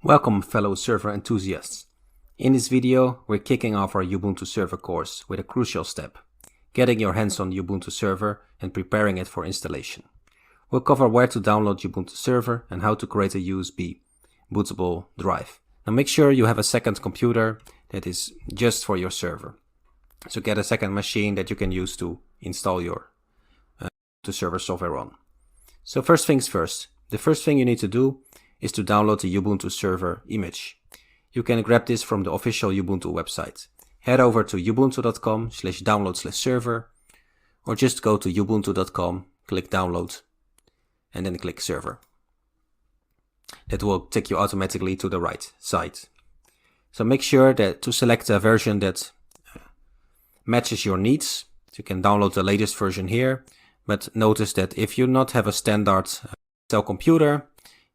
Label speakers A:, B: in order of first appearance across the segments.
A: Welcome fellow server enthusiasts. In this video we're kicking off our Ubuntu Server course with a crucial step, getting your hands on Ubuntu Server and preparing it for installation. We'll cover where to download Ubuntu Server and how to create a USB bootable drive. Now make sure you have a second computer that is just for your server. So get a second machine that you can use to install your Ubuntu Server software on. So first things first, the first thing you need to do is to download the Ubuntu Server image. You can grab this from the official Ubuntu website. Head over to ubuntu.com/download/server or just go to ubuntu.com, click download and then click server. That will take you automatically to the right side. So make sure that to select a version that matches your needs. So you can download the latest version here, but notice that if you not have a standard Intel computer,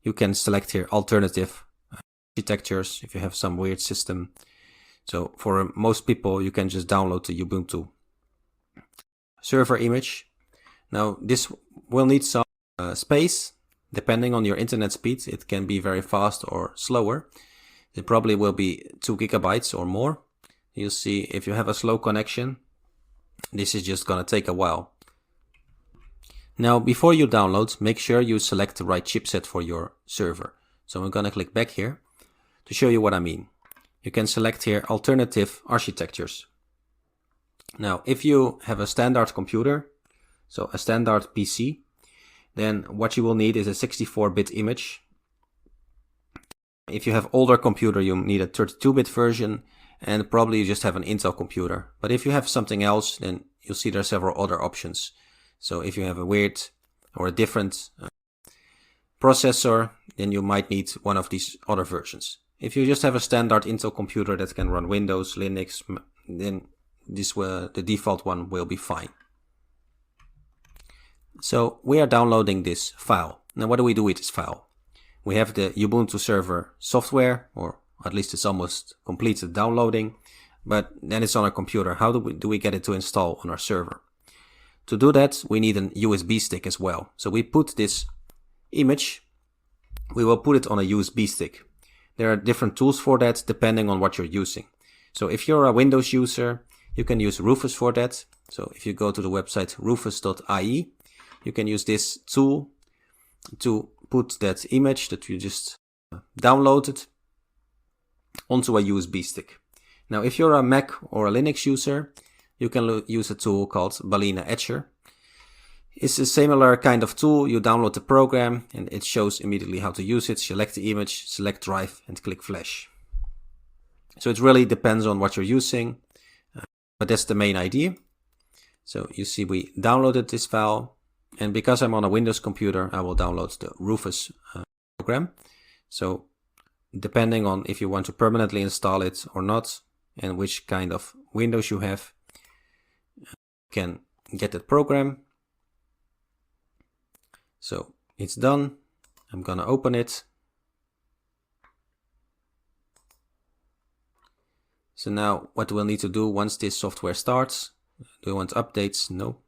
A: you can select here alternative architectures if you have some weird system. So for most people, you can just download the Ubuntu server image. Now this will need some space. Depending on your internet speed, it can be very fast or slower. It probably will be 2 GB or more. You'll see if you have a slow connection, this is just gonna take a while. Now, before you download, make sure you select the right chipset for your server. So I'm gonna click back here to show you what I mean. You can select here alternative architectures. Now, if you have a standard computer, so a standard PC, then what you will need is a 64-bit image. If you have older computer, you need a 32-bit version, and probably you just have an Intel computer. But if you have something else, then you'll see there are several other options. So if you have a weird or a different processor, then you might need one of these other versions. If you just have a standard Intel computer that can run Windows, Linux, then the default one will be fine. So we are downloading this file. Now what do we do with this file? We have the Ubuntu Server software, or at least it's almost completed downloading, but then it's on our computer. How do we get it to install on our server? To do that, we need an USB stick as well. So we put this image, we will put it on a USB stick. There are different tools for that depending on what you're using. So if you're a Windows user, you can use Rufus for that. So if you go to the website rufus.ie, you can use this tool to put that image that you just downloaded onto a USB stick. Now if you're a Mac or a Linux user, you can use a tool called Balena Etcher. It's a similar kind of tool. You download the program and it shows immediately how to use it. Select the image, select drive and click flash. So it really depends on what you're using, but that's the main idea. So you see we downloaded this file, and because I'm on a Windows computer, I will download the Rufus program. So depending on if you want to permanently install it or not and which kind of Windows you have, can get that program. So it's done. I'm gonna open it. So now what we'll need to do once this software starts, do we want updates? No.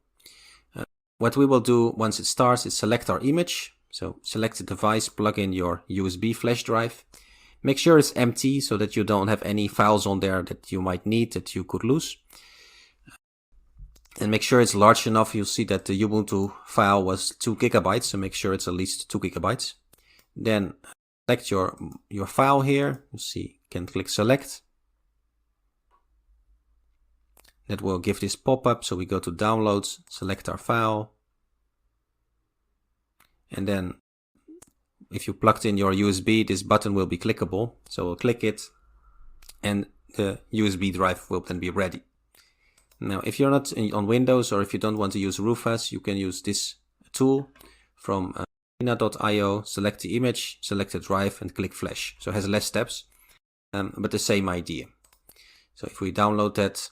A: What we will do once it starts is select our image. So select the device, plug in your USB flash drive. Make sure it's empty so that you don't have any files on there that you might need, that you could lose. And make sure it's large enough. You'll see that the Ubuntu file was 2 GB, so make sure it's at least 2 GB. Then select your file here. You see, you can click select. That will give this pop-up. So we go to downloads, select our file. And then if you plugged in your USB, this button will be clickable. So we'll click it and the USB drive will then be ready. Now, if you're not on Windows or if you don't want to use Rufus, you can use this tool from balena.io, select the image, select the drive and click flash. So it has less steps, but the same idea. So if we download that,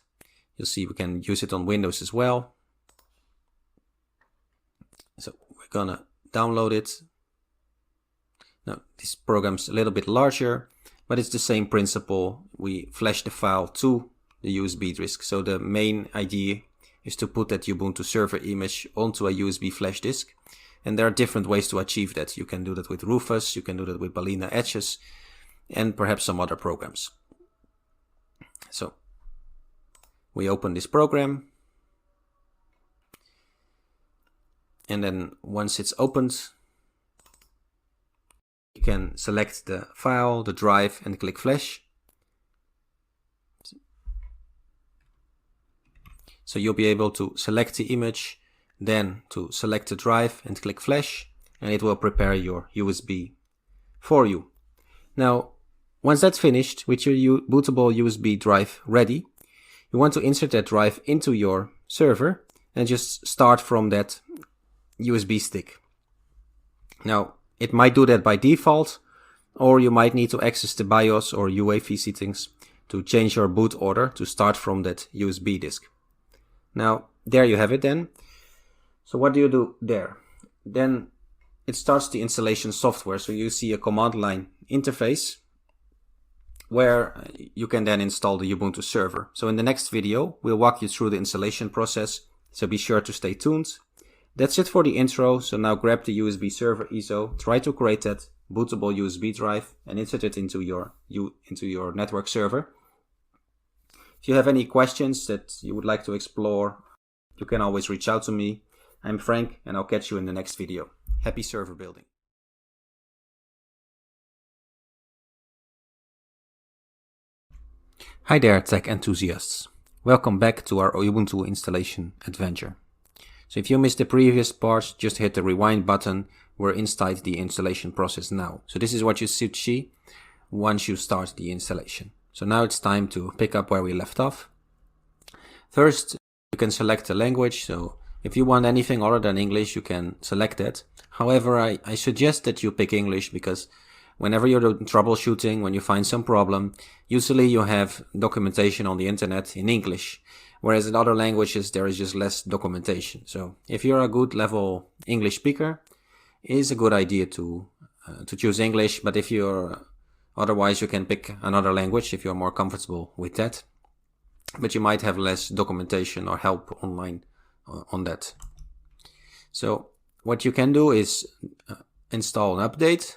A: you'll see we can use it on Windows as well. So we're gonna download it. Now, this program's a little bit larger, but it's the same principle. We flash the file to the USB disk. So the main idea is to put that Ubuntu Server image onto a USB flash disk. And there are different ways to achieve that. You can do that with Rufus, you can do that with Balena Etches. and perhaps some other programs. So we open this program, and then once it's opened, you can select the file, the drive, and click flash. So you'll be able to select the image, then to select the drive and click flash, and it will prepare your USB for you. Now, once that's finished with your bootable USB drive ready, you want to insert that drive into your server and just start from that USB stick. Now, it might do that by default, or you might need to access the BIOS or UEFI settings to change your boot order to start from that USB disk. Now, there you have it then. So what do you do there? Then it starts the installation software. So you see a command line interface where you can then install the Ubuntu server. So in the next video, we'll walk you through the installation process. So be sure to stay tuned. That's it for the intro. So now grab the USB server ISO, try to create that bootable USB drive and insert it into your network server. If you have any questions that you would like to explore, you can always reach out to me. I'm Frank, and I'll catch you in the next video. Happy server building. Hi there, tech enthusiasts. Welcome back to our Ubuntu installation adventure. So if you missed the previous parts, just hit the rewind button. We're inside the installation process now. So this is what you should see once you start the installation. So now it's time to pick up where we left off. First, you can select the language. So if you want anything other than English, you can select that. However, I suggest that you pick English because whenever you're doing troubleshooting, when you find some problem, usually you have documentation on the internet in English. Whereas in other languages, there is just less documentation. So if you're a good level English speaker, it is a good idea to choose English. But if you're otherwise, you can pick another language if you're more comfortable with that. But you might have less documentation or help online on that. So what you can do is install an update.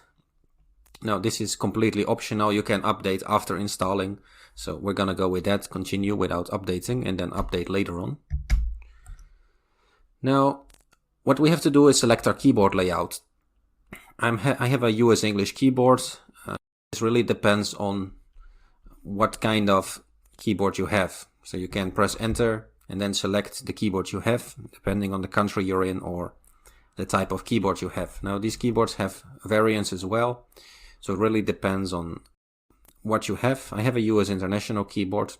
A: Now this is completely optional. You can update after installing. So we're gonna go with that, continue without updating, and then update later on. Now what we have to do is select our keyboard layout. I have a US English keyboard. This really depends on what kind of keyboard you have. So you can press enter and then select the keyboard you have, depending on the country you're in or the type of keyboard you have. Now these keyboards have variants as well, so it really depends on what you have. I have a US International keyboard,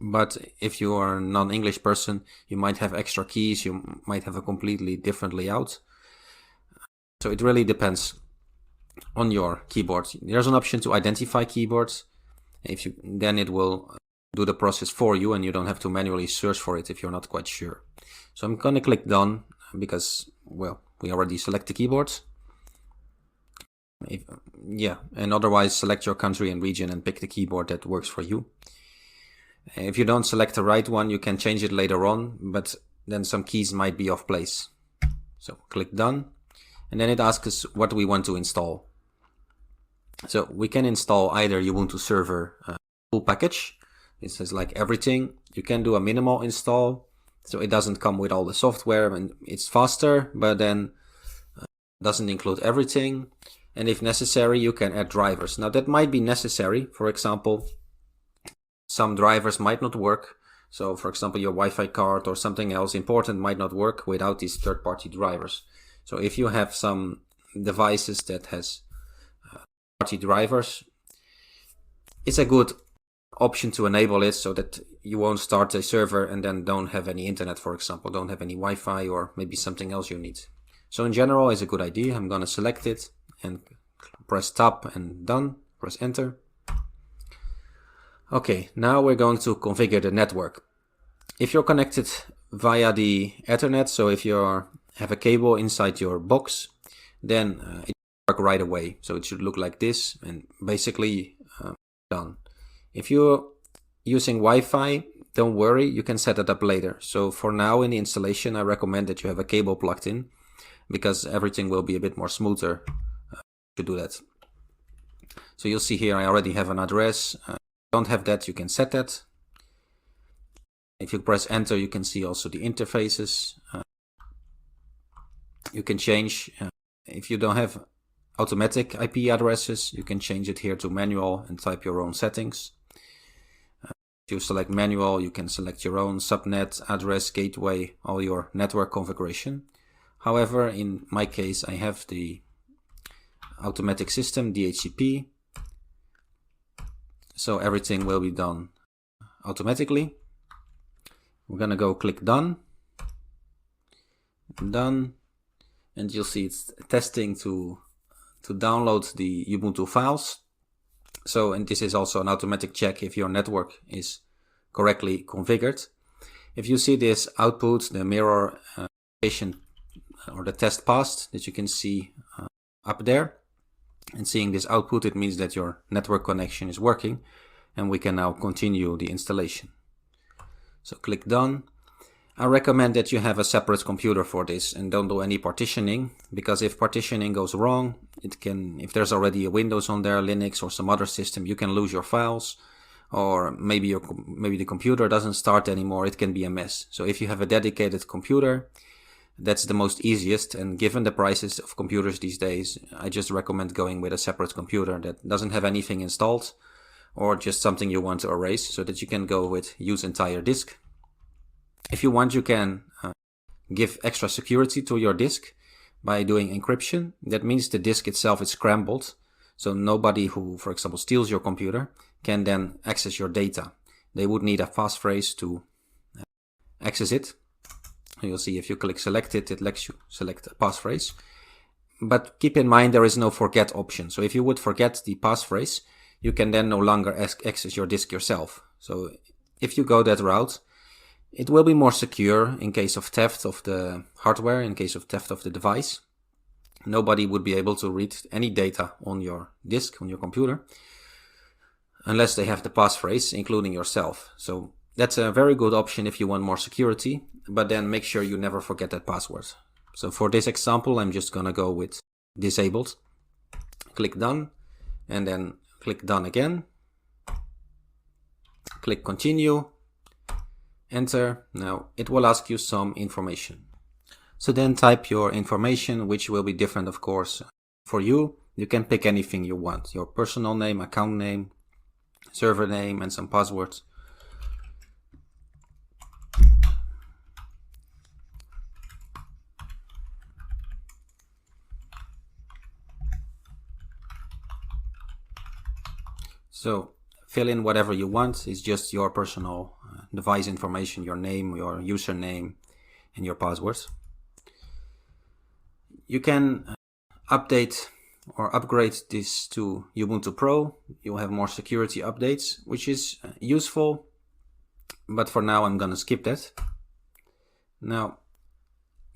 A: but if you are a non-English person, you might have extra keys, you might have a completely different layout. So it really depends on your keyboard. There's an option to identify keyboards. Then it will do the process for you and you don't have to manually search for it if you're not quite sure. So I'm gonna click done because, well, we already select the keyboards. And otherwise select your country and region and pick the keyboard that works for you. If you don't select the right one, you can change it later on, but then some keys might be off place. So click done, and then it asks us what we want to install. So we can install either Ubuntu Server full package. It says like everything. You can do a minimal install, so it doesn't come with all the software and it's faster, but then doesn't include everything. And if necessary, you can add drivers. Now that might be necessary. For example, some drivers might not work. So for example, your Wi-Fi card or something else important might not work without these third-party drivers. So if you have some devices that has party drivers, it's a good option to enable it so that you won't start a server and then don't have any internet, for example, don't have any Wi-Fi or maybe something else you need. So in general, it's a good idea. I'm going to select it and press tab and done, press enter. Okay, now we're going to configure the network. If you're connected via the Ethernet, so if you have a cable inside your box, then it will work right away. So it should look like this and basically done. If you're using Wi-Fi, don't worry, you can set it up later. So for now in the installation, I recommend that you have a cable plugged in because everything will be a bit more smoother to do that. So you'll see here I already have an address. If you don't have that, you can set that. If you press enter, you can see also the interfaces. You can change, if you don't have automatic IP addresses, you can change it here to manual and type your own settings. If you select manual, you can select your own subnet, address, gateway, all your network configuration. However, in my case, I have the automatic system, DHCP. So everything will be done automatically. We're gonna go click done. Done. And you'll see it's testing to download the Ubuntu files. So, and this is also an automatic check if your network is correctly configured. If you see this output, the mirror patient or the test passed that you can see up there, and seeing this output, it means that your network connection is working, and we can now continue the installation. So click done. I recommend that you have a separate computer for this and don't do any partitioning, because if partitioning goes wrong, it can, if there's already a Windows on there, Linux or some other system, you can lose your files, or maybe the computer doesn't start anymore. It can be a mess. So if you have a dedicated computer, that's the most easiest, and given the prices of computers these days, I just recommend going with a separate computer that doesn't have anything installed, or just something you want to erase, so that you can go with use entire disk. If you want, you can give extra security to your disk by doing encryption. That means the disk itself is scrambled, so nobody who, for example, steals your computer can then access your data. They would need a passphrase to access it. You'll see if you click select it, it lets you select a passphrase. But keep in mind there is no forget option. So if you would forget the passphrase, you can then no longer access your disk yourself. So if you go that route, it will be more secure in case of theft of the hardware, in case of theft of the device. Nobody would be able to read any data on your disk, on your computer, unless they have the passphrase, including yourself. So that's a very good option if you want more security, but then make sure you never forget that password. So for this example, I'm just gonna go with disabled. Click done, and then click done again. Click continue. Enter. Now it will ask you some information. So then type your information, which will be different, of course, for you. You can pick anything you want. Your personal name, account name, server name, and some passwords. So fill in whatever you want. It's just your personal device information, your name, your username, and your passwords. You can update or upgrade this to Ubuntu Pro. You'll have more security updates, which is useful, but for now I'm gonna skip that. Now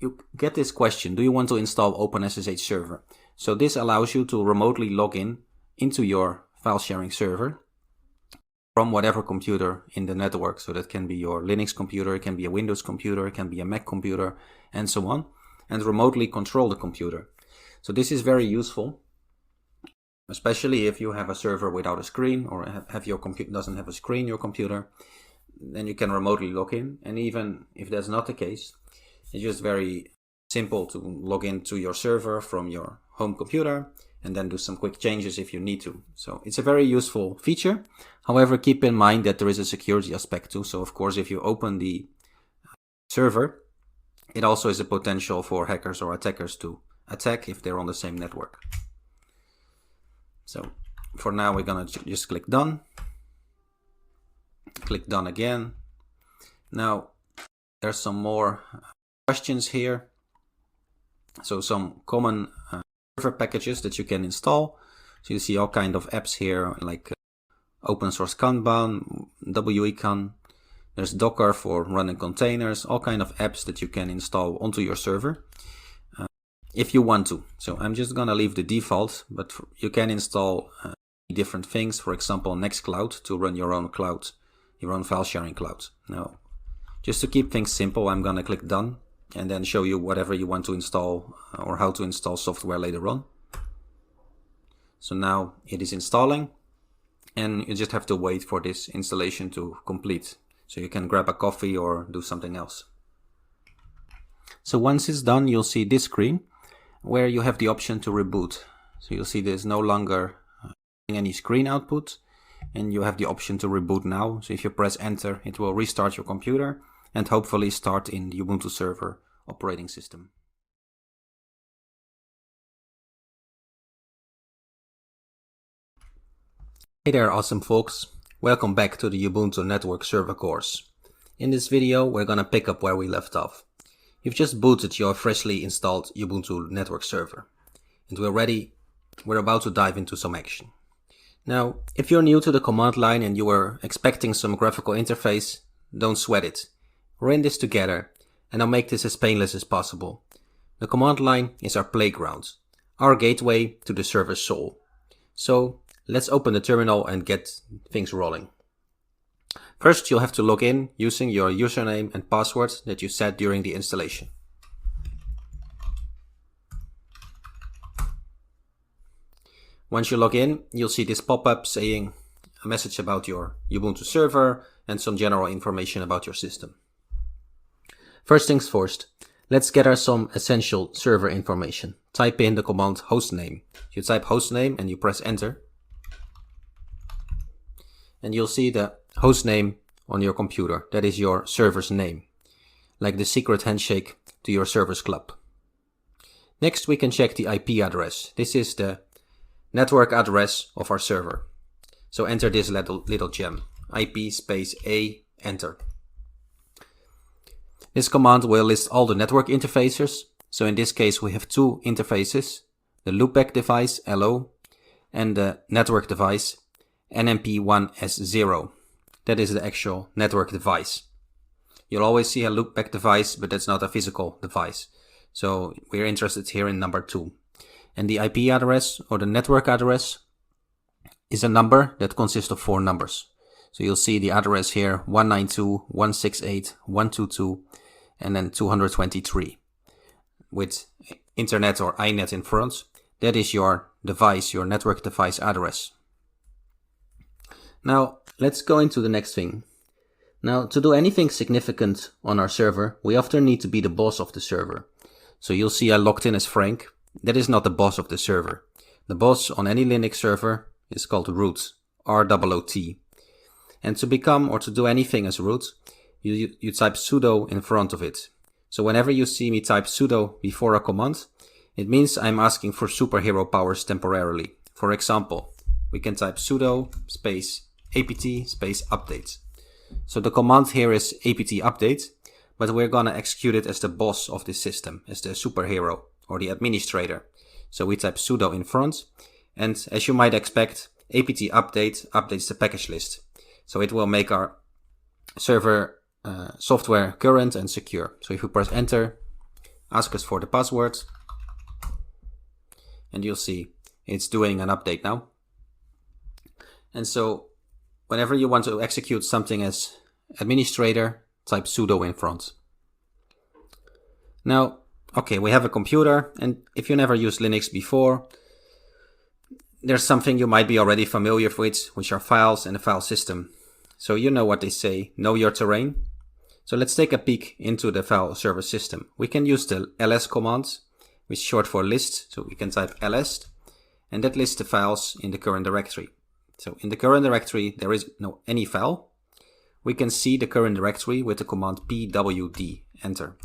A: you get this question: do you want to install OpenSSH server? So this allows you to remotely log in into your file sharing server from whatever computer in the network. So that can be your Linux computer, it can be a Windows computer, it can be a Mac computer, and so on, and remotely control the computer. So this is very useful, especially if you have a server without a screen, or have your computer doesn't have a screen, your computer, then you can remotely log in. And even if that's not the case, it's just very simple to log into your server from your home computer and then do some quick changes if you need to. So it's a very useful feature. However, keep in mind that there is a security aspect too. So of course, if you open the server, it also is a potential for hackers or attackers to attack if they're on the same network. So for now, we're gonna just click done. Click done again. Now there's some more questions here. So some common server packages that you can install. So you see all kind of apps here, like open source Kanban, WECon. There's Docker for running containers, all kind of apps that you can install onto your server if you want to. So I'm just gonna leave the default, but you can install different things. For example, Nextcloud to run your own cloud, your own file sharing cloud. Now, just to keep things simple, I'm gonna click done, and then show you whatever you want to install or how to install software later on. So now it is installing, and you just have to wait for this installation to complete. So you can grab a coffee or do something else. So once it's done, you'll see this screen where you have the option to reboot. So you'll see there's no longer any screen output, and you have the option to reboot now. So if you press enter, it will restart your computer and hopefully start in the Ubuntu Server operating system. Hey there, awesome folks. Welcome back to the Ubuntu Network Server course. In this video, we're gonna pick up where we left off. You've just booted your freshly installed Ubuntu Network Server, and we're about to dive into some action. Now, if you're new to the command line and you were expecting some graphical interface, don't sweat it. We're in this together, and I'll make this as painless as possible. The command line is our playground, our gateway to the server's soul. So, let's open the terminal and get things rolling. First, you'll have to log in using your username and password that you set during the installation. Once you log in, you'll see this pop-up saying a message about your Ubuntu server and some general information about your system. First things first, let's gather some essential server information. Type in the command hostname. You type hostname and you press enter, and you'll see the hostname on your computer. That is your server's name, like the secret handshake to your server's club. Next, we can check the IP address. This is the network address of our server. So enter this little gem, IP space A, enter. This command will list all the network interfaces. So in this case, we have two interfaces, the loopback device, LO, and the network device, NMP1S0. That is the actual network device. You'll always see a loopback device, but that's not a physical device. So we're interested here in number 2. And the IP address, or the network address, is a number that consists of 4 numbers. So you'll see the address here, 192.168.122, and then 223. With internet or iNet in front. That is your device, your network device address. Now, let's go into the next thing. Now, to do anything significant on our server, we often need to be the boss of the server. So you'll see I logged in as Frank. That is not the boss of the server. The boss on any Linux server is called root, R-O-O-T. And to become or to do anything as root, you type sudo in front of it. So whenever you see me type sudo before a command, it means I'm asking for superhero powers temporarily. For example, we can type sudo space apt space update. So the command here is apt update, but we're gonna execute it as the boss of this system, as the superhero or the administrator. So we type sudo in front, and as you might expect, apt update updates the package list. So it will make our server software current and secure. So if you press enter, ask us for the password, and you'll see it's doing an update now. And so whenever you want to execute something as administrator, type sudo in front. Now, okay, we have a computer, and if you never used Linux before, there's something you might be already familiar with, which are files and a file system. So you know what they say, know your terrain. So let's take a peek into the file server system. We can use the ls command, which is short for list. So we can type ls, and that lists the files in the current directory. So in the current directory, there is no any file. We can see the current directory with the command pwd, enter.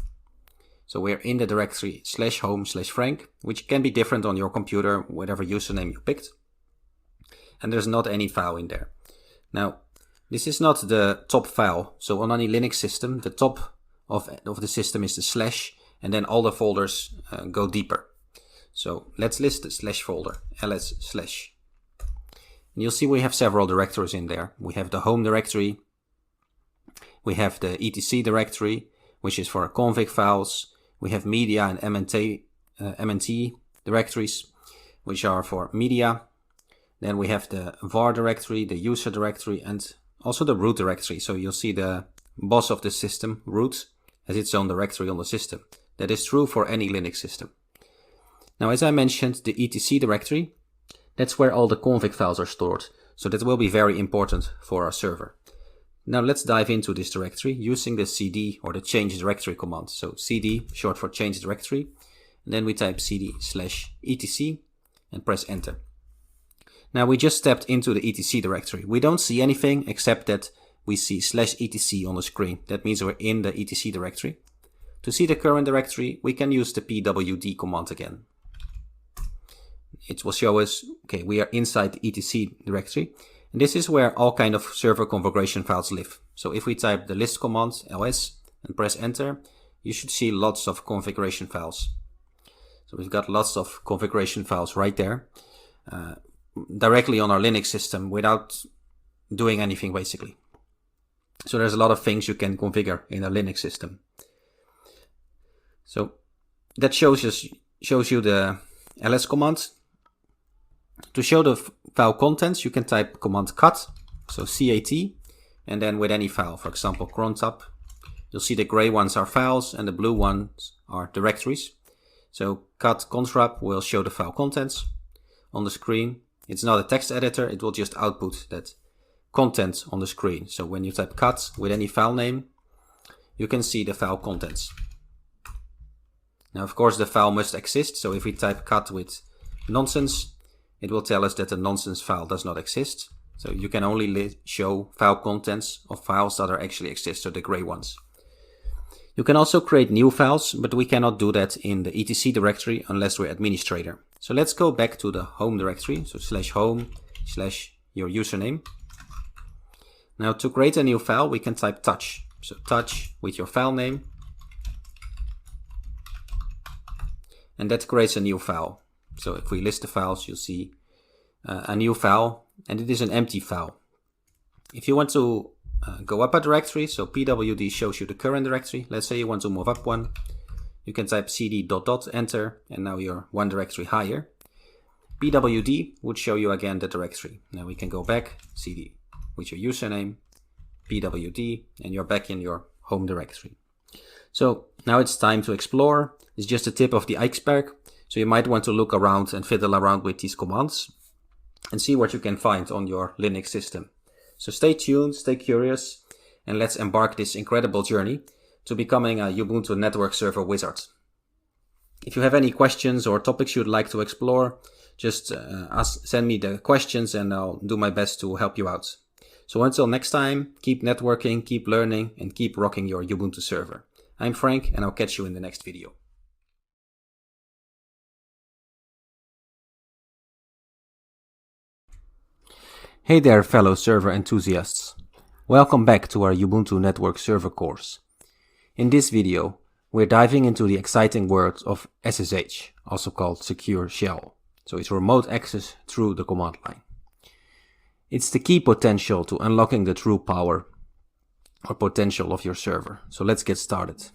A: So we're in the directory /home/frank, which can be different on your computer, whatever username you picked. And there's not any file in there. Now, this is not the top file. So on any Linux system, the top of the system is the slash, and then all the folders go deeper. So let's list the slash folder, ls slash. And you'll see we have several directories in there. We have the home directory. We have the etc directory, which is for our config files. We have media and mnt directories, which are for media. Then we have the var directory, the user directory, and also the root directory. So you'll see the boss of the system, root, has its own directory on the system. That is true for any Linux system. Now, as I mentioned, the etc directory, That's where all the config files are stored. So that will be very important for our server. Now let's dive into this directory using the cd or the change directory command. So cd, short for change directory. And then we type cd/etc and press enter. Now we just stepped into the etc directory. We don't see anything except that we see /etc on the screen. That means we're in the etc directory. To see the current directory, we can use the pwd command again. It will show us, okay, we are inside the etc directory. And this is where all kind of server configuration files live. So if we type the list command, ls, and press enter, you should see lots of configuration files. So we've got lots of configuration files right there, directly on our Linux system without doing anything basically. So there's a lot of things you can configure in a Linux system. So that shows you the ls command. To show the file contents, you can type command cat, so cat, and then with any file, for example crontab. You'll see the gray ones are files and the blue ones are directories. So cat contrab will show the file contents on the screen. It's not a text editor, it will just output that content on the screen. So when you type cat with any file name, you can see the file contents. Now of course the file must exist, so if we type cat with nonsense, it will tell us that the nonsense file does not exist. So you can only show file contents of files that are actually exist, so the gray ones. You can also create new files, but we cannot do that in the etc directory unless we're administrator. So let's go back to the home directory, so /home/your username. Now to create a new file, we can type touch. So touch with your file name. And that creates a new file. So if we list the files, you'll see a new file, and it is an empty file. If you want to go up a directory, so pwd shows you the current directory. Let's say you want to move up one. You can type cd ... enter, and now you're one directory higher. pwd would show you again the directory. Now we can go back, cd with your username, pwd, and you're back in your home directory. So now it's time to explore. It's just the tip of the iceberg. So you might want to look around and fiddle around with these commands and see what you can find on your Linux system. So stay tuned, stay curious, and let's embark this incredible journey to becoming a Ubuntu network server wizard. If you have any questions or topics you'd like to explore, just send me the questions and I'll do my best to help you out. So until next time, keep networking, keep learning, and keep rocking your Ubuntu server. I'm Frank, and I'll catch you in the next video. Hey there, fellow server enthusiasts. Welcome back to our Ubuntu Network Server course. In this video, we're diving into the exciting world of SSH, also called Secure Shell. So it's remote access through the command line. It's the key potential to unlocking the true power or potential of your server. So let's get started.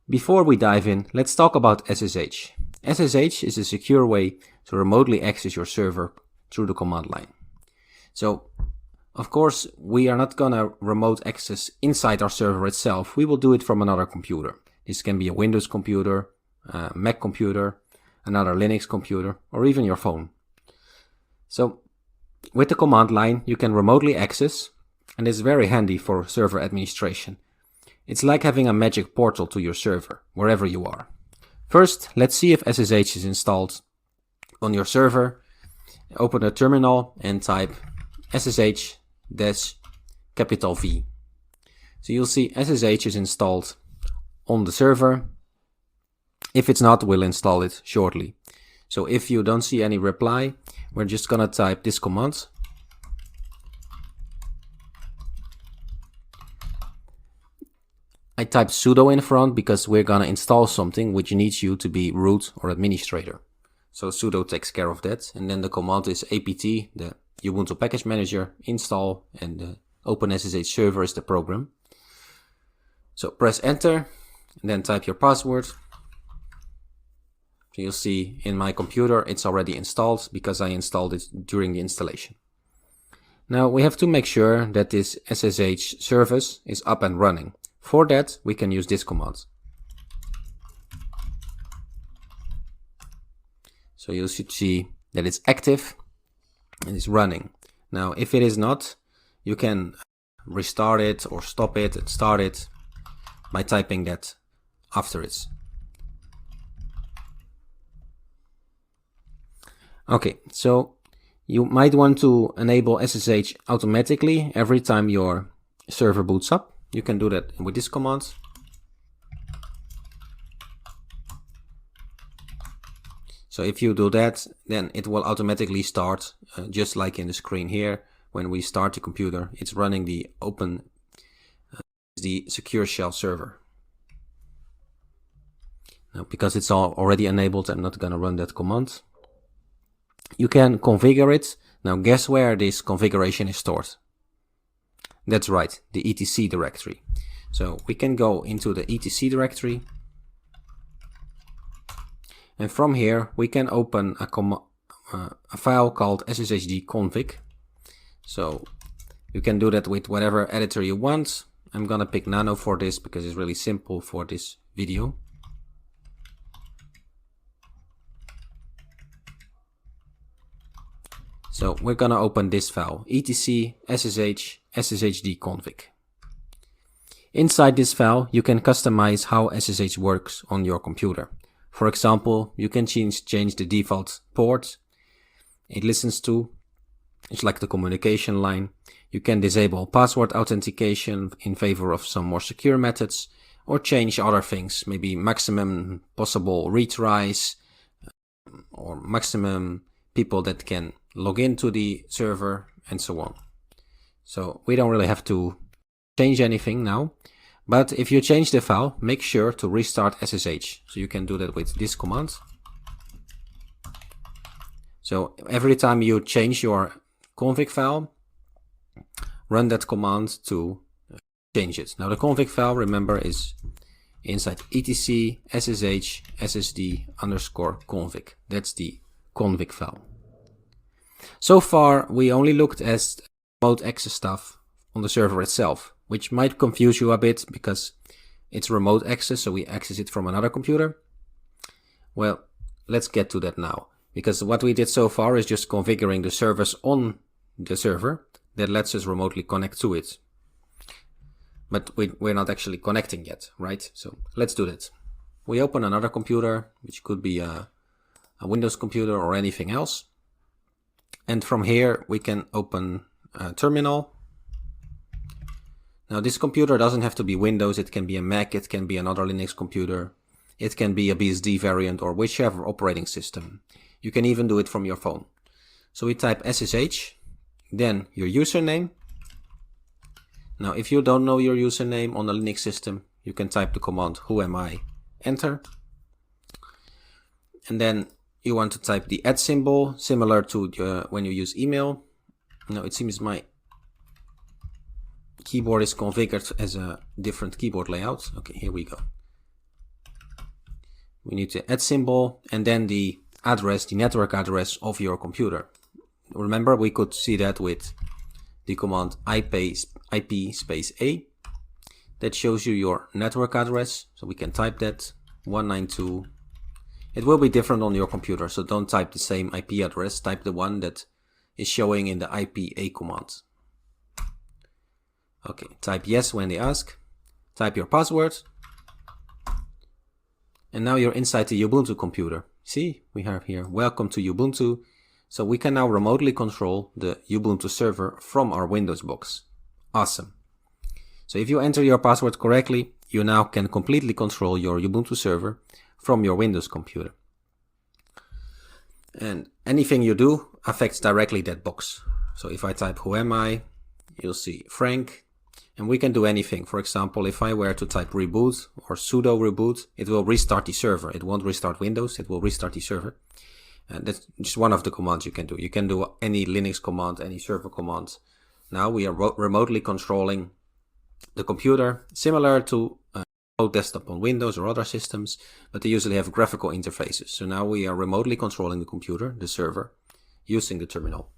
A: Before we dive in, let's talk about SSH. SSH is a secure way to remotely access your server through the command line. So, of course, we are not gonna remote access inside our server itself. We will do it from another computer. This can be a Windows computer, a Mac computer, another Linux computer, or even your phone. So, with the command line, you can remotely access, and it's very handy for server administration. It's like having a magic portal to your server, wherever you are. First, let's see if SSH is installed on your server. Open a terminal and type SSH-V. So you'll see SSH is installed on the server. If it's not, we'll install it shortly. So if you don't see any reply, we're just gonna type this command. I type sudo in front because we're gonna install something which needs you to be root or administrator. So sudo takes care of that, and then the command is apt, the Ubuntu package manager, install, and the OpenSSH server is the program. So press enter, and then type your password. So you'll see in my computer it's already installed because I installed it during the installation. Now we have to make sure that this SSH service is up and running. For that, we can use this command. So you should see that it's active and it's running. Now, if it is not, you can restart it or stop it and start it by typing that after it. Okay, so you might want to enable SSH automatically every time your server boots up. You can do that with this command. So if you do that, then it will automatically start, just like in the screen here. When we start the computer, it's running the the secure shell server. Now, because it's already enabled, I'm not going to run that command. You can configure it. Now, guess where this configuration is stored? That's right, the etc directory. So we can go into the etc directory. And from here, we can open a file called sshd-config. So you can do that with whatever editor you want. I'm gonna pick Nano for this because it's really simple for this video. So we're gonna open this file, etc ssh sshd-config. Inside this file, you can customize how SSH works on your computer. For example, you can change the default port it listens to. It's like the communication line. You can disable password authentication in favor of some more secure methods, or change other things, maybe maximum possible retries, or maximum people that can log into the server, and so on. So we don't really have to change anything now. But if you change the file, make sure to restart SSH. So you can do that with this command. So every time you change your config file, run that command to change it. Now the config file, remember, is inside etc ssh ssd_config. That's the config file. So far, we only looked at remote access stuff on the server itself, which might confuse you a bit because it's remote access, so we access it from another computer. Well, let's get to that now, because what we did so far is just configuring the servers on the server that lets us remotely connect to it. But we're not actually connecting yet, right? So let's do that. We open another computer, which could be a Windows computer or anything else. And from here, we can open a terminal. Now this computer doesn't have to be Windows, it can be a Mac, it can be another Linux computer, it can be a BSD variant or whichever operating system. You can even do it from your phone. So we type SSH, then your username. Now if you don't know your username on a Linux system, you can type the command whoami, enter. And then you want to type the @ symbol, similar to when you use email. Now it seems my keyboard is configured as a different keyboard layout. Okay, here we go. We need the @ symbol and then the address, the network address of your computer. Remember, we could see that with the command IP space A. That shows you your network address. So we can type that 192. It will be different on your computer, so don't type the same IP address. Type the one that is showing in the IPA command. Okay, type yes when they ask. Type your password. And now you're inside the Ubuntu computer. See, we have here, welcome to Ubuntu. So we can now remotely control the Ubuntu server from our Windows box. Awesome. So if you enter your password correctly, you now can completely control your Ubuntu server from your Windows computer. And anything you do affects directly that box. So if I type whoami, you'll see Frank. And we can do anything. For example, if I were to type reboot or sudo reboot, it will restart the server. It won't restart Windows, it will restart the server. And that's just one of the commands you can do. You can do any Linux command, any server command. Now we are remotely controlling the computer, similar to remote desktop on Windows or other systems, but they usually have graphical interfaces. So now we are remotely controlling the computer, the server, using the terminal.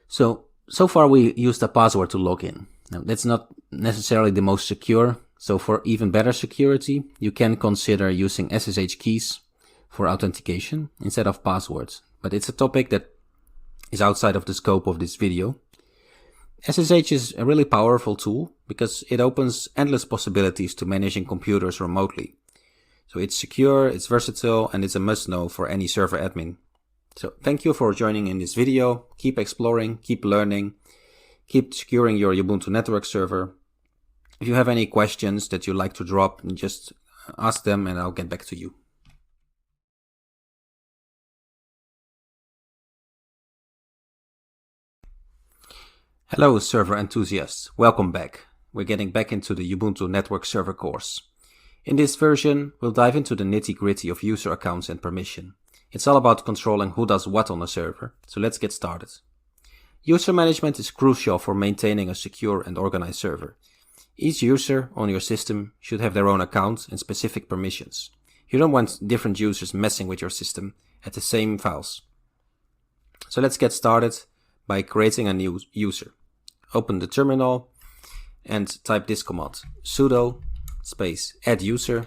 A: So far we used a password to log in. Now that's not necessarily the most secure, so for even better security, you can consider using SSH keys for authentication instead of passwords. but it's a topic that is outside of the scope of this video. SSH is a really powerful tool because it opens endless possibilities to managing computers remotely. So it's secure, it's versatile, and it's a must-know for any server admin. So thank you for joining in this video. Keep exploring, keep learning, keep securing your Ubuntu network server. If you have any questions that you'd like to drop, just ask them and I'll get back to you. Hello server enthusiasts, welcome back. We're getting back into the Ubuntu network server course. In this version, we'll dive into the nitty-gritty of user accounts and permission. It's all about controlling who does what on a server, so let's get started. User management is crucial for maintaining a secure and organized server. Each user on your system should have their own account and specific permissions. You don't want different users messing with your system at the same files. So let's get started by creating a new user. Open the terminal and type this command, sudo space add user,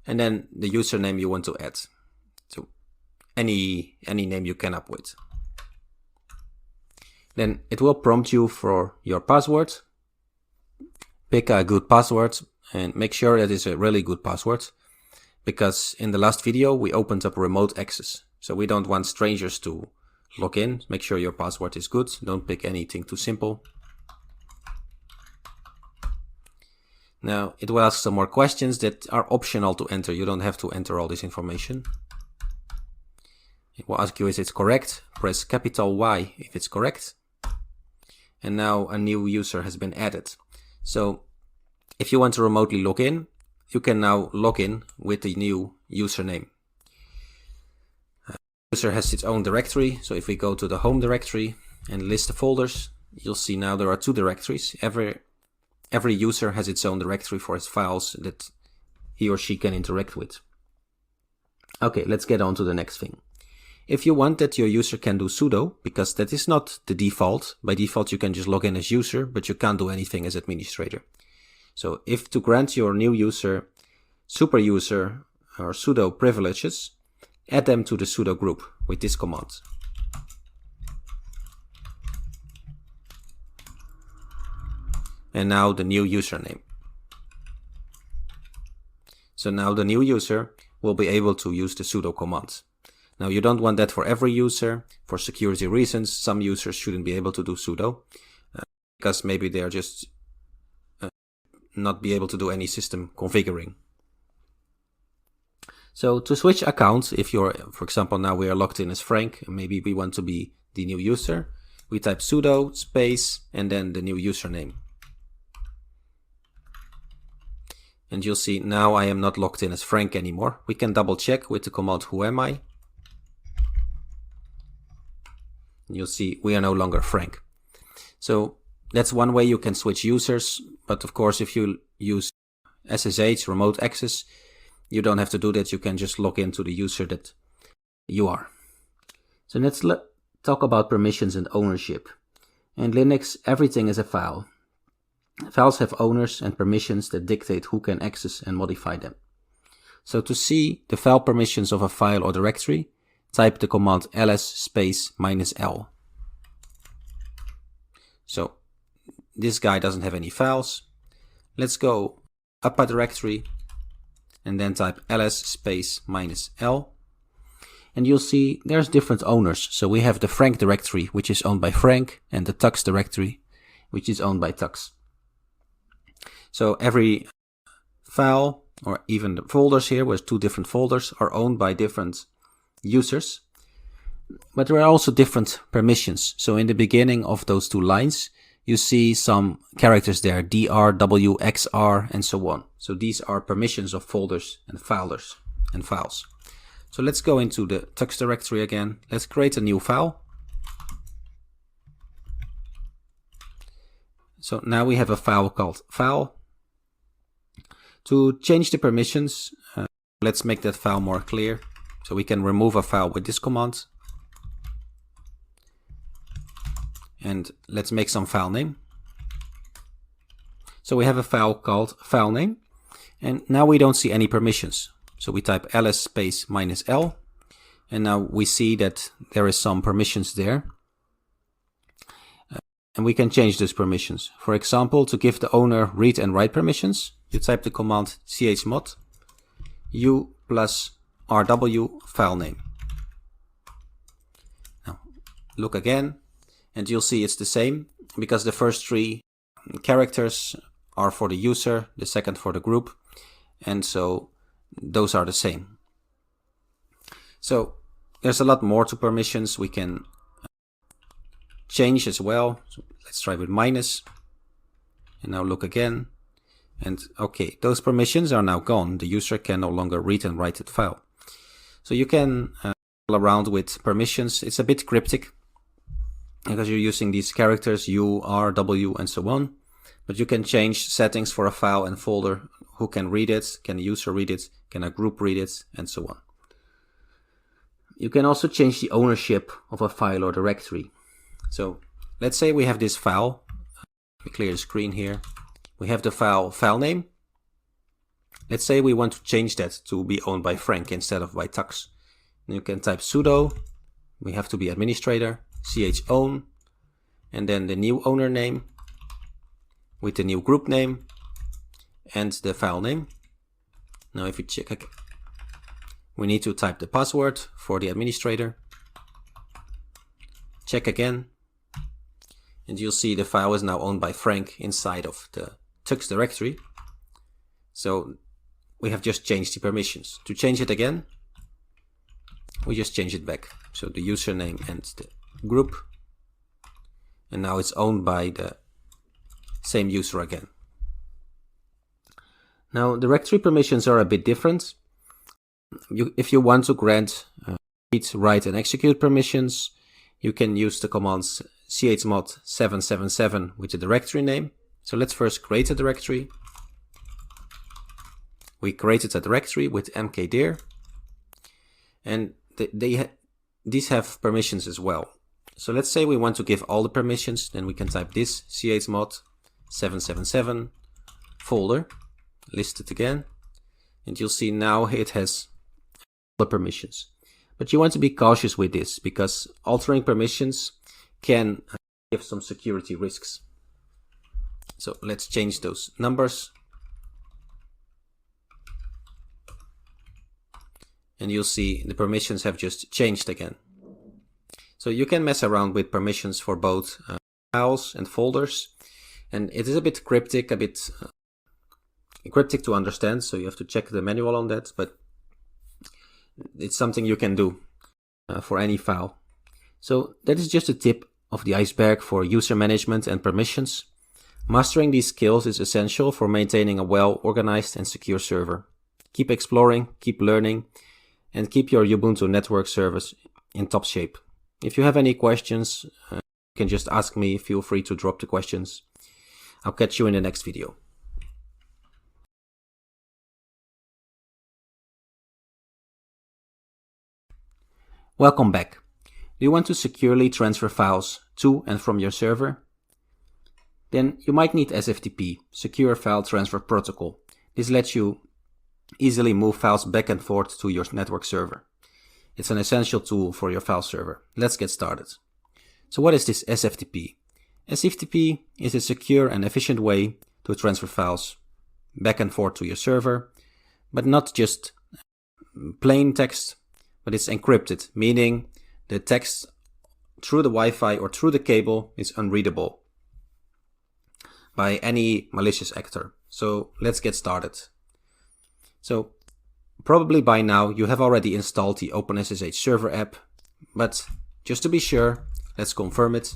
A: and then the username you want to add. So any name you can up with. Then it will prompt you for your password. Pick a good password and make sure that it's a really good password, because in the last video we opened up remote access. So we don't want strangers to log in. Make sure your password is good. Don't pick anything too simple. Now it will ask some more questions that are optional to enter. You don't have to enter all this information. It will ask you if it's correct. Press capital Y if it's correct. And now a new user has been added. So if you want to remotely log in, you can now log in with the new username. User has its own directory. So if we go to the home directory and list the folders, you'll see now there are two directories. Every user has its own directory for his files that he or she can interact with. Okay, let's get on to the next thing. If you want that your user can do sudo, because that is not the default. By default you can just log in as user, but you can't do anything as administrator. So if to grant your new user super user or sudo privileges, add them to the sudo group with this command. And now the new username. So now the new user will be able to use the sudo command. Now you don't want that for every user. For security reasons, some users shouldn't be able to do sudo because maybe they're just not be able to do any system configuring. So to switch accounts, if you're, for example, now we are logged in as Frank, and maybe we want to be the new user, we type sudo space and then the new username. And you'll see now I am not logged in as Frank anymore. We can double check with the command who am I. And you'll see we are no longer Frank. So that's one way you can switch users. But of course, if you use SSH remote access, you don't have to do that. You can just log into the user that you are. So let's talk about permissions and ownership. In Linux, everything is a file. Files have owners and permissions that dictate who can access and modify them. So to see the file permissions of a file or directory, type the command ls space -l. So this guy doesn't have any files. Let's go up a directory and then type ls space -l. And you'll see there's different owners. So we have the Frank directory, which is owned by Frank, and the Tux directory, which is owned by Tux. So every file, or even the folders here, with two different folders, are owned by different users. But there are also different permissions. So in the beginning of those two lines, you see some characters there, dr, w, xr, and so on. So these are permissions of folders and files. So let's go into the Tux directory again. Let's create a new file. So now we have a file called file. To change the permissions, let's make that file more clear. So we can remove a file with this command. And let's make some file name. So we have a file called file name. And now we don't see any permissions. So we type ls space -l. And now we see that there is some permissions there. And we can change those permissions. For example, to give the owner read and write permissions, you type the command chmod u plus rw file name. Now look again, and you'll see it's the same, because the first 3 characters are for the user, the second for the group, and so those are the same. So there's a lot more to permissions we can change as well. So let's try with minus, and now look again, and okay, those permissions are now gone. The user can no longer read and write that file. So you can play around with permissions. It's a bit cryptic because you're using these characters u, r, w, and so on, but you can change settings for a file and folder. Who can read it? Can a user read it? Can a group read it? And so on. You can also change the ownership of a file or directory. So let's say we have this file. Let me clear the screen here. We have the file name. Let's say we want to change that to be owned by Frank instead of by Tux. You can type sudo. We have to be administrator, chown, and then the new owner name with the new group name and the file name. Now if you check, we need to type the password for the administrator. Check again, and you'll see the file is now owned by Frank inside of the Tux directory. So we have just changed the permissions. To change it again, we just change it back. So the username and the group, and now it's owned by the same user again. Now directory permissions are a bit different. If you want to grant read, write, and execute permissions, you can use the commands chmod 777 with the directory name. So let's first create a directory. We created a directory with mkdir, and these have permissions as well. So let's say we want to give all the permissions, then we can type this chmod 777 folder, list it again, and you'll see now it has the permissions. But you want to be cautious with this, because altering permissions can give some security risks. So let's change those numbers, and you'll see the permissions have just changed again. So you can mess around with permissions for both files and folders, and it is a bit cryptic, cryptic to understand, so you have to check the manual on that, but it's something you can do for any file. So that is just a tip of the iceberg for user management and permissions. Mastering these skills is essential for maintaining a well-organized and secure server. Keep exploring, keep learning, and keep your Ubuntu network service in top shape. If you have any questions, you can just ask me. Feel free to drop the questions. I'll catch you in the next video. Welcome back. Do you want to securely transfer files to and from your server? Then you might need SFTP, Secure File Transfer Protocol. This lets you easily move files back and forth to your network server. It's an essential tool for your file server. Let's get started. So what is this SFTP? SFTP is a secure and efficient way to transfer files back and forth to your server, but not just plain text, but it's encrypted, meaning the text through the Wi-Fi or through the cable is unreadable by any malicious actor. So let's get started. So probably by now you have already installed the OpenSSH server app, but just to be sure, let's confirm it.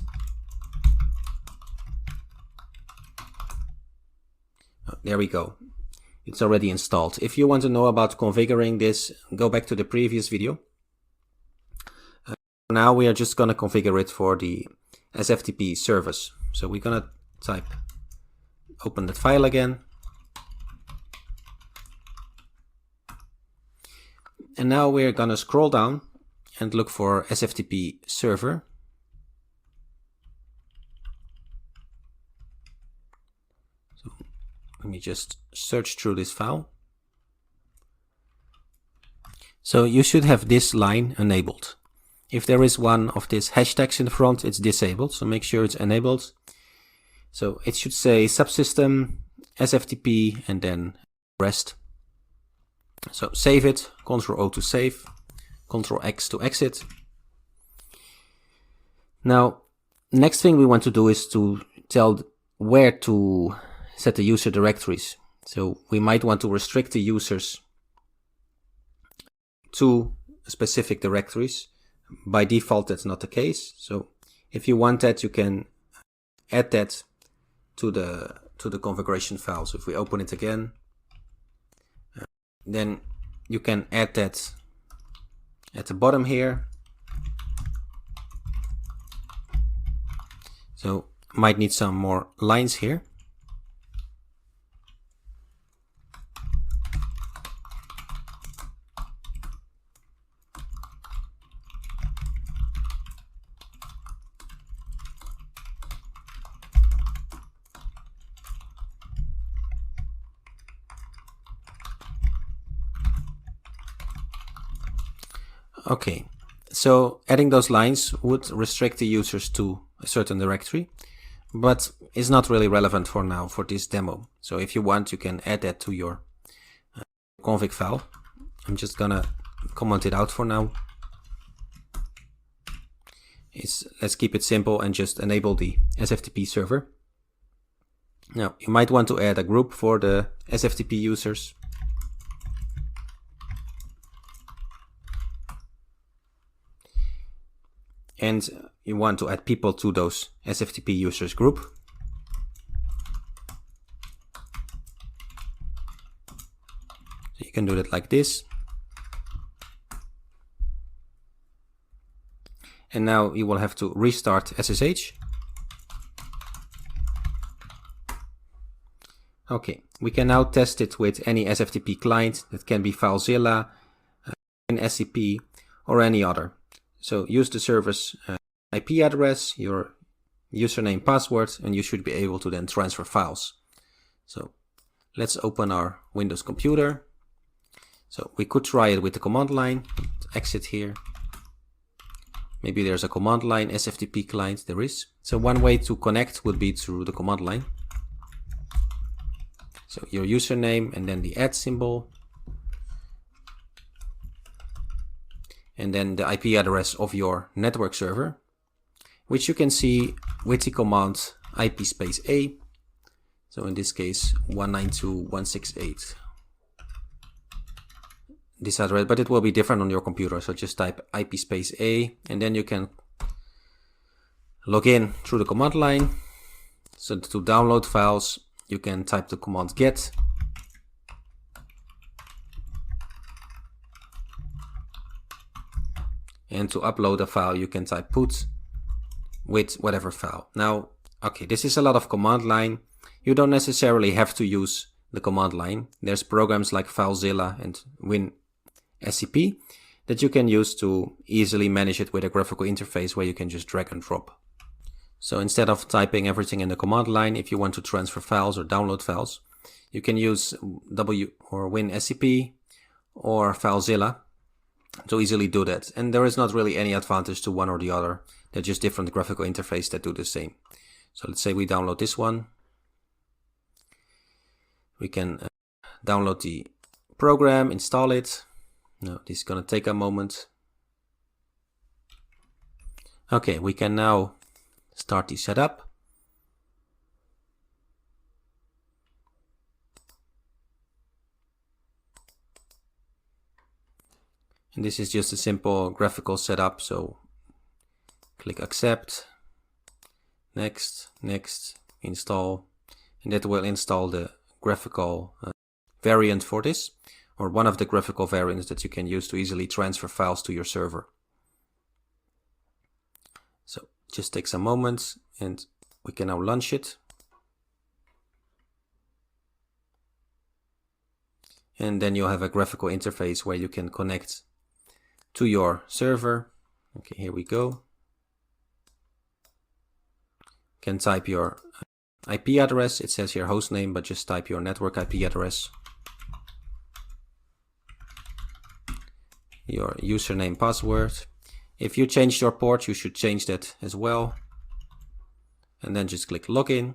A: Oh, there we go. It's already installed. If you want to know about configuring this, go back to the previous video. Now we are just going to configure it for the SFTP service. So we're going to type, open that file again. And now we're going to scroll down and look for SFTP server. So let me just search through this file. So you should have this line enabled. If there is one of these hashtags in the front, it's disabled, so make sure it's enabled. So it should say subsystem, SFTP, and then rest. So save it, Ctrl O to save, Ctrl X to exit. Now, next thing we want to do is to tell where to set the user directories. So we might want to restrict the users to specific directories. By default, that's not the case. So if you want that, you can add that to the configuration file. So if we open it again, then you can add that at the bottom here. So might need some more lines here. Okay, so adding those lines would restrict the users to a certain directory, but is not really relevant for now for this demo. So if you want, you can add that to your config file. I'm just gonna comment it out for now. Let's keep it simple and just enable the SFTP server. Now, you might want to add a group for the SFTP users. And you want to add people to those SFTP users group. So you can do that like this. And now you will have to restart SSH. Okay, we can now test it with any SFTP client. That can be FileZilla, an SCP, or any other. So use the server's IP address, your username, password, and you should be able to then transfer files. So let's open our Windows computer. So we could try it with the command line. Exit here. Maybe there's a command line SFTP client. There is. So one way to connect would be through the command line. So your username and then the @ symbol. And then the IP address of your network server, which you can see with the command IP space A. So in this case, 192.168. This address, but it will be different on your computer. So just type IP space A, and then you can log in through the command line. So to download files, you can type the command get. And to upload a file, you can type put with whatever file. Now, okay, this is a lot of command line. You don't necessarily have to use the command line. There's programs like FileZilla and WinSCP that you can use to easily manage it with a graphical interface where you can just drag and drop. So instead of typing everything in the command line, if you want to transfer files or download files, you can use WinSCP or FileZilla to easily do that. And there is not really any advantage to one or the other. They're just different graphical interfaces that do the same. So let's say we download this one. We can download the program, install it. Now this is going to take a moment. Okay, we can now start the setup. And this is just a simple graphical setup. So click accept, next, next, install, and that will install the graphical variant for this, or one of the graphical variants that you can use to easily transfer files to your server. So just takes a moment and we can now launch it. And then you'll have a graphical interface where you can connect to your server. Okay, here we go. You can type your IP address. It says here host name, but just type your network IP address. your username, password. If you changed your port, you should change that as well. And then just click login.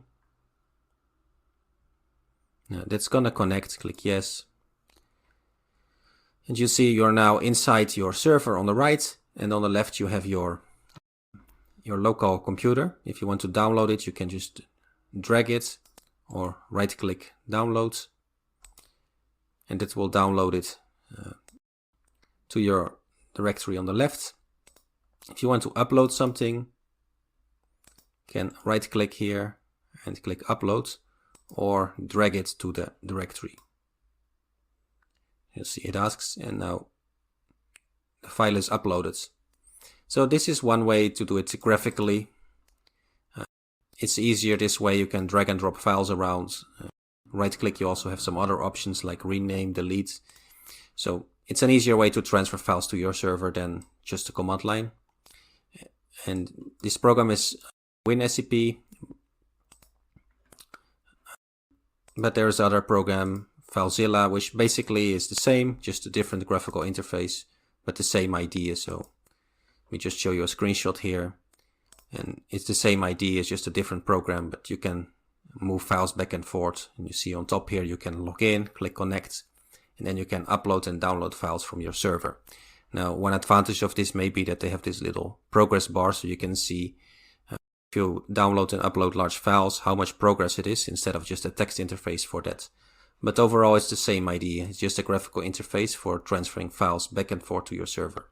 A: Now that's gonna connect, click yes. And you see you're now inside your server on the right, and on the left you have your local computer. If you want to download it, you can just drag it or right click download, and it will download it to your directory on the left. If you want to upload something, you can right click here and click upload, or drag it to the directory. You see it asks, and now the file is uploaded. So this is one way to do it graphically. It's easier this way. You can drag and drop files around. Right click, you also have some other options like rename, delete. So it's an easier way to transfer files to your server than just a command line. And this program is WinSCP, but there's other program, FileZilla, which basically is the same, just a different graphical interface, but the same idea. So let me just show you a screenshot here, and it's the same idea, it's just a different program, but you can move files back and forth. And you see on top here, you can log in, click connect, and then you can upload and download files from your server. Now, one advantage of this may be that they have this little progress bar, so you can see if you download and upload large files, how much progress it is, instead of just a text interface for that. But overall, it's the same idea. It's just a graphical interface for transferring files back and forth to your server.